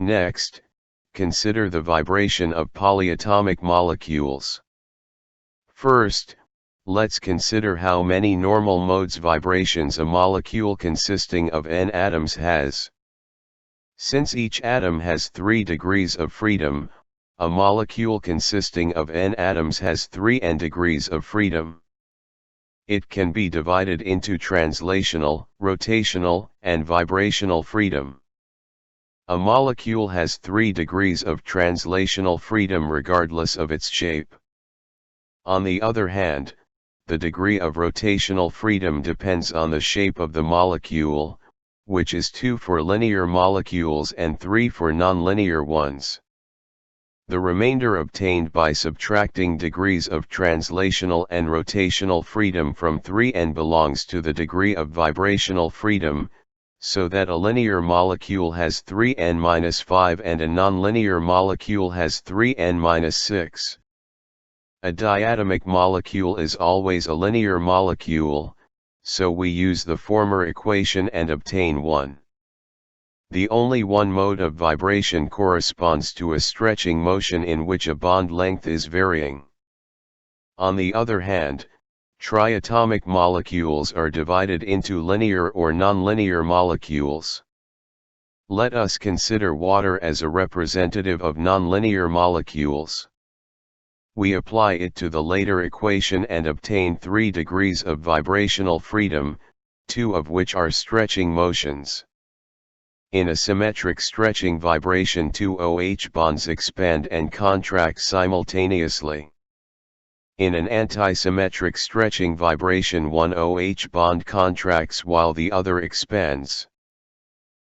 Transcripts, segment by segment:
Next, consider the vibration of polyatomic molecules. First, let's consider how many normal modes vibrations a molecule consisting of n atoms has. Since each atom has 3 degrees of freedom, a molecule consisting of n atoms has 3n degrees of freedom. It can be divided into translational, rotational, and vibrational freedom. A molecule has 3 degrees of translational freedom regardless of its shape. On the other hand, the degree of rotational freedom depends on the shape of the molecule, which is 2 for linear molecules and 3 for nonlinear ones. The remainder obtained by subtracting degrees of translational and rotational freedom from 3n belongs to the degree of vibrational freedom, so that a linear molecule has 3n-5 and a nonlinear molecule has 3n-6. A diatomic molecule is always a linear molecule, so we use the former equation and obtain 1. The only one mode of vibration corresponds to a stretching motion in which a bond length is varying. On the other hand, triatomic molecules are divided into linear or nonlinear molecules. Let us consider water as a representative of nonlinear molecules. We apply it to the later equation and obtain 3 degrees of vibrational freedom, 2 of which are stretching motions. In a symmetric stretching vibration 2 OH bonds expand and contract simultaneously. In an antisymmetric stretching vibration 1 OH bond contracts while the other expands.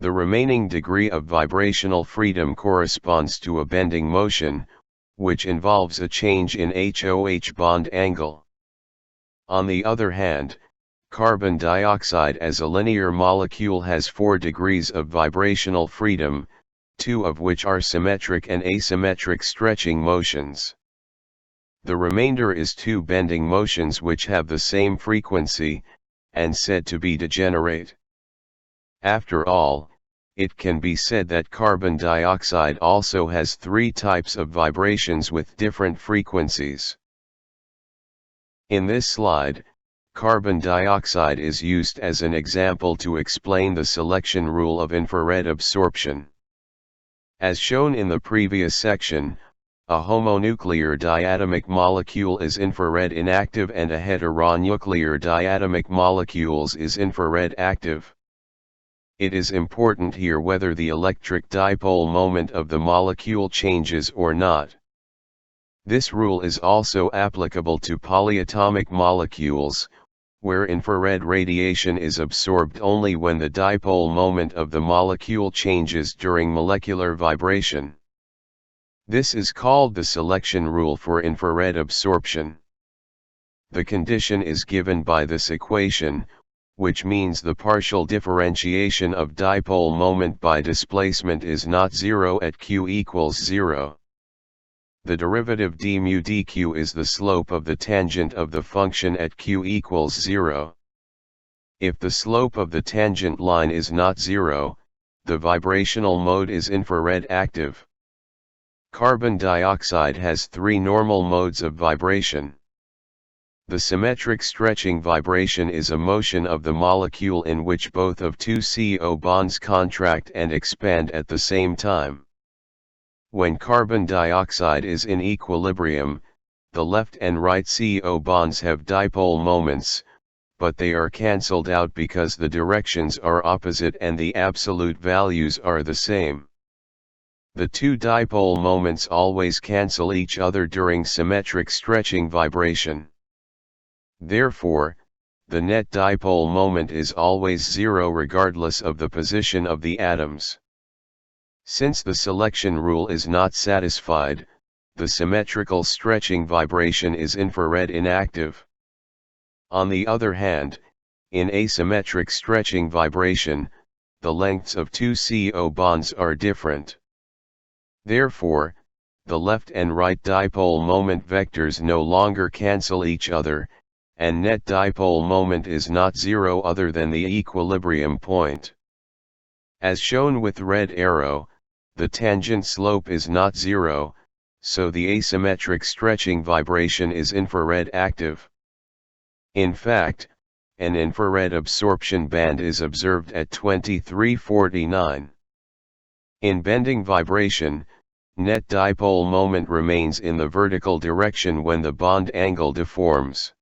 The remaining degree of vibrational freedom corresponds to a bending motion, which involves a change in HOH bond angle. On the other hand, carbon dioxide as a linear molecule has 4 degrees of vibrational freedom, 2 of which are symmetric and asymmetric stretching motions. The remainder is 2 bending motions which have the same frequency, and said to be degenerate. After all, it can be said that carbon dioxide also has 3 types of vibrations with different frequencies. In this slide, carbon dioxide is used as an example to explain the selection rule of infrared absorption. As shown in the previous section, a homonuclear diatomic molecule is infrared inactive and a heteronuclear diatomic molecules is infrared active. It is important here whether the electric dipole moment of the molecule changes or not. This rule is also applicable to polyatomic molecules, where infrared radiation is absorbed only when the dipole moment of the molecule changes during molecular vibration. This is called the selection rule for infrared absorption. The condition is given by this equation, which means the partial differentiation of dipole moment by displacement is not 0 at q equals 0. The derivative d mu dq is the slope of the tangent of the function at q equals 0. If the slope of the tangent line is not 0, the vibrational mode is infrared active. Carbon dioxide has 3 normal modes of vibration. The symmetric stretching vibration is a motion of the molecule in which both of 2 CO bonds contract and expand at the same time. When carbon dioxide is in equilibrium, the left and right CO bonds have dipole moments, but they are cancelled out because the directions are opposite and the absolute values are the same. The 2 dipole moments always cancel each other during symmetric stretching vibration. Therefore, the net dipole moment is always 0 regardless of the position of the atoms. Since the selection rule is not satisfied, the symmetrical stretching vibration is infrared inactive. On the other hand, in asymmetric stretching vibration, the lengths of 2 CO bonds are different. Therefore, the left and right dipole moment vectors no longer cancel each other, and net dipole moment is not 0 other than the equilibrium point. As shown with red arrow, the tangent slope is not zero, so the asymmetric stretching vibration is infrared active. In fact, an infrared absorption band is observed at 2349. In bending vibration, net dipole moment remains in the vertical direction when the bond angle deforms.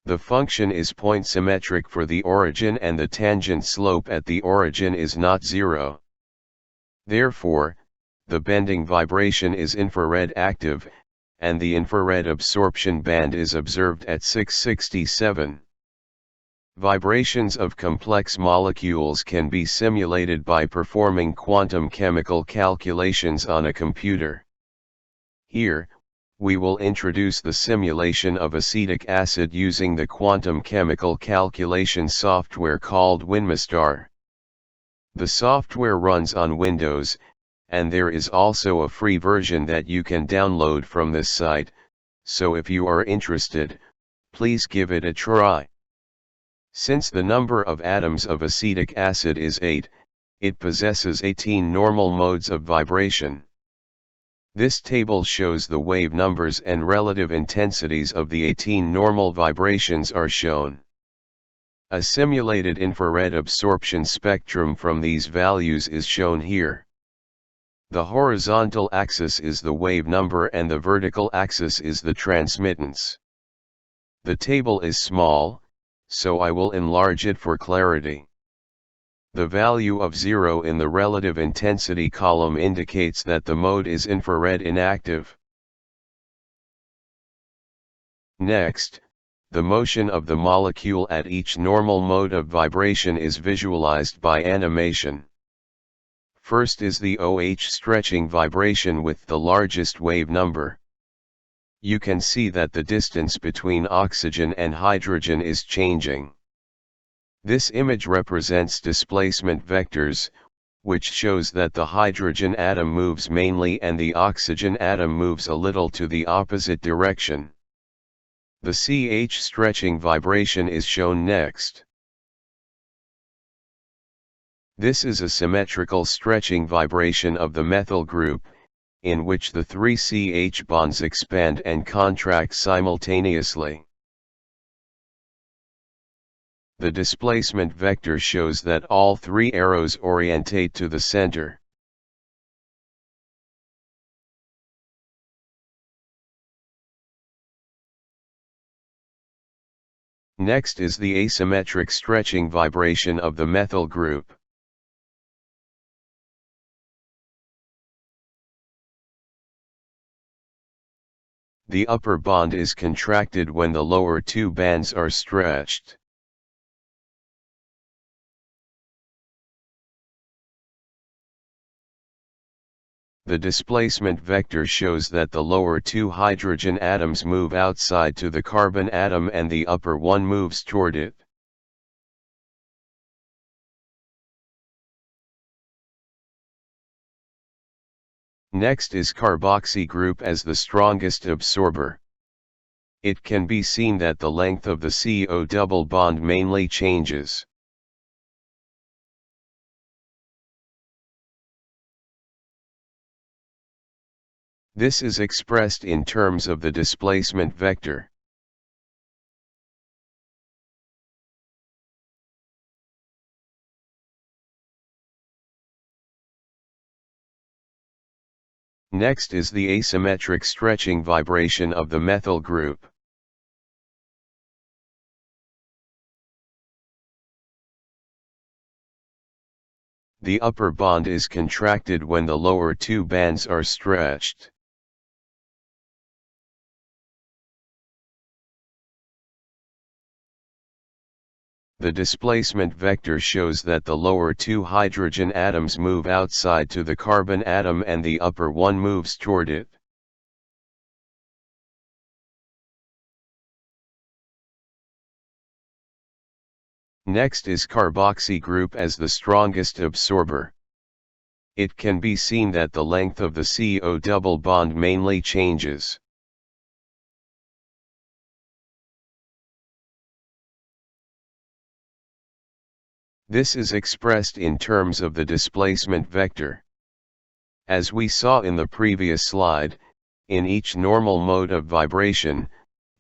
The function is point symmetric for the origin and the tangent slope at the origin is not zero. Therefore, the bending vibration is infrared active, and the infrared absorption band is observed at 667. Vibrations of complex molecules can be simulated by performing quantum chemical calculations on a computer. Here, we will introduce the simulation of acetic acid using the quantum chemical calculation software called WinMaStar. The software runs on Windows, and there is also a free version that you can download from this site, so if you are interested, please give it a try. Since the number of atoms of acetic acid is 8, it possesses 18 normal modes of vibration. This table shows the wave numbers and relative intensities of the 18 normal vibrations are shown. A simulated infrared absorption spectrum from these values is shown here. The horizontal axis is the wave number and the vertical axis is the transmittance. The table is small, so I will enlarge it for clarity. The value of 0 in the relative intensity column indicates that the mode is infrared inactive. Next, the motion of the molecule at each normal mode of vibration is visualized by animation. First is the OH stretching vibration with the largest wave number. You can see that the distance between oxygen and hydrogen is changing. This image represents displacement vectors, which shows that the hydrogen atom moves mainly and the oxygen atom moves a little to the opposite direction. The CH stretching vibration is shown next. This is a symmetrical stretching vibration of the methyl group, in which the three CH bonds expand and contract simultaneously. The displacement vector shows that all three arrows orientate to the center. Next is the asymmetric stretching vibration of the methyl group. The upper bond is contracted when the lower two bands are stretched. The displacement vector shows that the lower two hydrogen atoms move outside to the carbon atom and the upper one moves toward it. Next is carboxy group as the strongest absorber. It can be seen that the length of the CO double bond mainly changes. This is expressed in terms of the displacement vector. Next is the asymmetric stretching vibration of the methyl group. The upper bond is contracted when the lower two bands are stretched. The displacement vector shows that the lower two hydrogen atoms move outside to the carbon atom and the upper one moves toward it. Next is carboxy group as the strongest absorber. It can be seen that the length of the CO double bond mainly changes. This is expressed in terms of the displacement vector. As we saw in the previous slide, in each normal mode of vibration,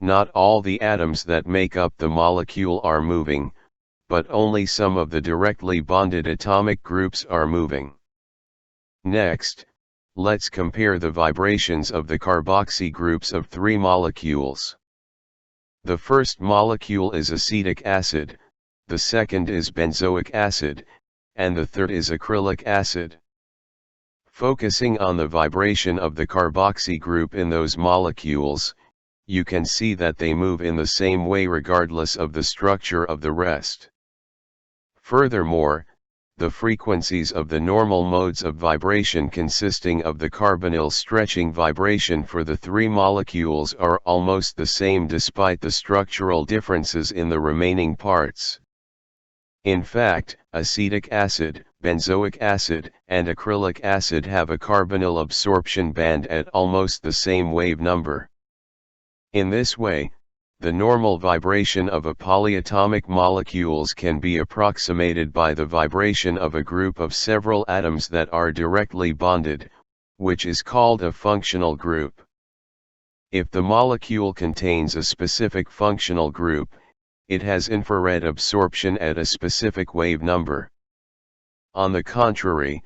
not all the atoms that make up the molecule are moving, but only some of the directly bonded atomic groups are moving. Next, let's compare the vibrations of the carboxy groups of three molecules. The first molecule is acetic acid, the second is benzoic acid, and the third is acrylic acid. Focusing on the vibration of the carboxy group in those molecules, you can see that they move in the same way regardless of the structure of the rest. Furthermore, the frequencies of the normal modes of vibration consisting of the carbonyl stretching vibration for the three molecules are almost the same despite the structural differences in the remaining parts. In fact, acetic acid, benzoic acid, and acrylic acid have a carbonyl absorption band at almost the same wave number. In this way, the normal vibration of a polyatomic molecules can be approximated by the vibration of a group of several atoms that are directly bonded, which is called a functional group. If the molecule contains a specific functional group, it has infrared absorption at a specific wave number. On the contrary,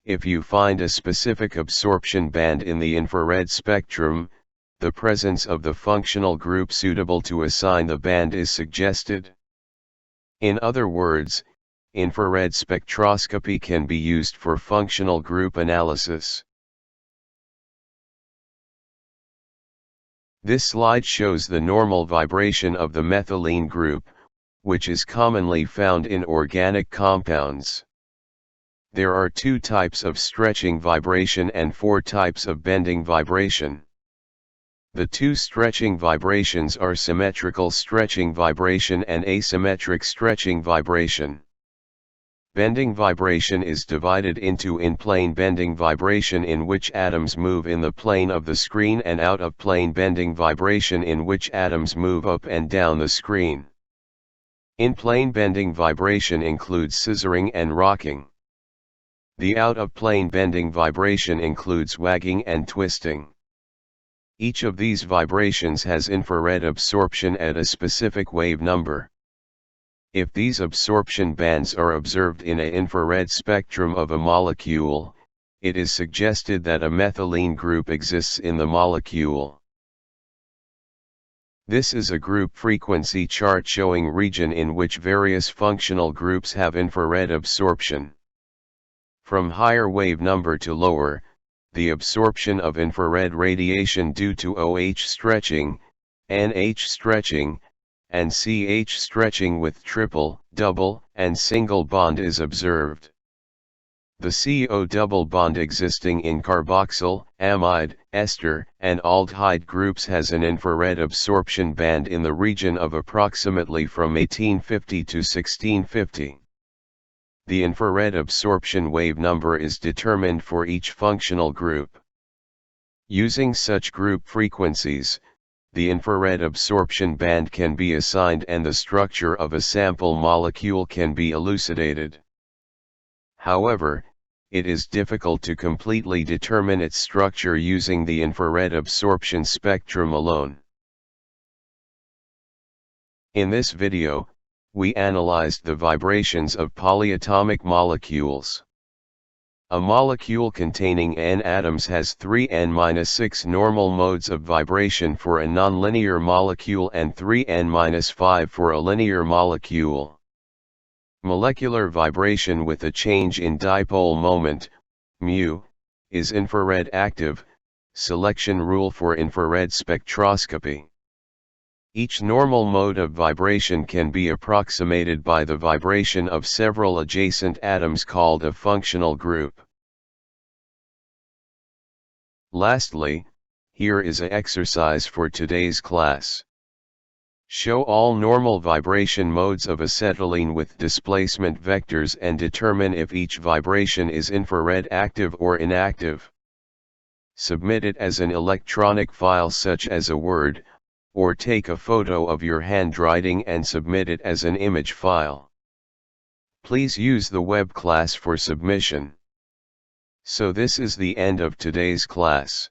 if you find a specific absorption band in the infrared spectrum, the presence of the functional group suitable to assign the band is suggested. In other words, infrared spectroscopy can be used for functional group analysis. This slide shows the normal vibration of the methylene group, which is commonly found in organic compounds. There are 2 types of stretching vibration and 4 types of bending vibration. The 2 stretching vibrations are symmetrical stretching vibration and asymmetric stretching vibration. Bending vibration is divided into in-plane bending vibration in which atoms move in the plane of the screen and out-of-plane bending vibration in which atoms move up and down the screen. In-plane bending vibration includes scissoring and rocking. The out-of-plane bending vibration includes wagging and twisting. Each of these vibrations has infrared absorption at a specific wave number. If these absorption bands are observed in an infrared spectrum of a molecule, it is suggested that a methylene group exists in the molecule. This is a group frequency chart showing region in which various functional groups have infrared absorption. From higher wave number to lower, the absorption of infrared radiation due to OH stretching, NH stretching, and CH stretching with triple, double, and single bond is observed. The CO double bond existing in carboxyl, amide, ester, and aldehyde groups has an infrared absorption band in the region of approximately from 1850 to 1650. The infrared absorption wave number is determined for each functional group. Using such group frequencies, the infrared absorption band can be assigned and the structure of a sample molecule can be elucidated. However, it is difficult to completely determine its structure using the infrared absorption spectrum alone. In this video, we analyzed the vibrations of polyatomic molecules. A molecule containing n atoms has 3n-6 normal modes of vibration for a nonlinear molecule and 3n-5 for a linear molecule. Molecular vibration with a change in dipole moment, μ, is infrared active, selection rule for infrared spectroscopy. Each normal mode of vibration can be approximated by the vibration of several adjacent atoms called a functional group. Lastly, here is an exercise for today's class. Show all normal vibration modes of acetylene with displacement vectors and determine if each vibration is infrared active or inactive. Submit it as an electronic file such as a Word, or take a photo of your handwriting and submit it as an image file. Please use the web class for submission. So this is the end of today's class.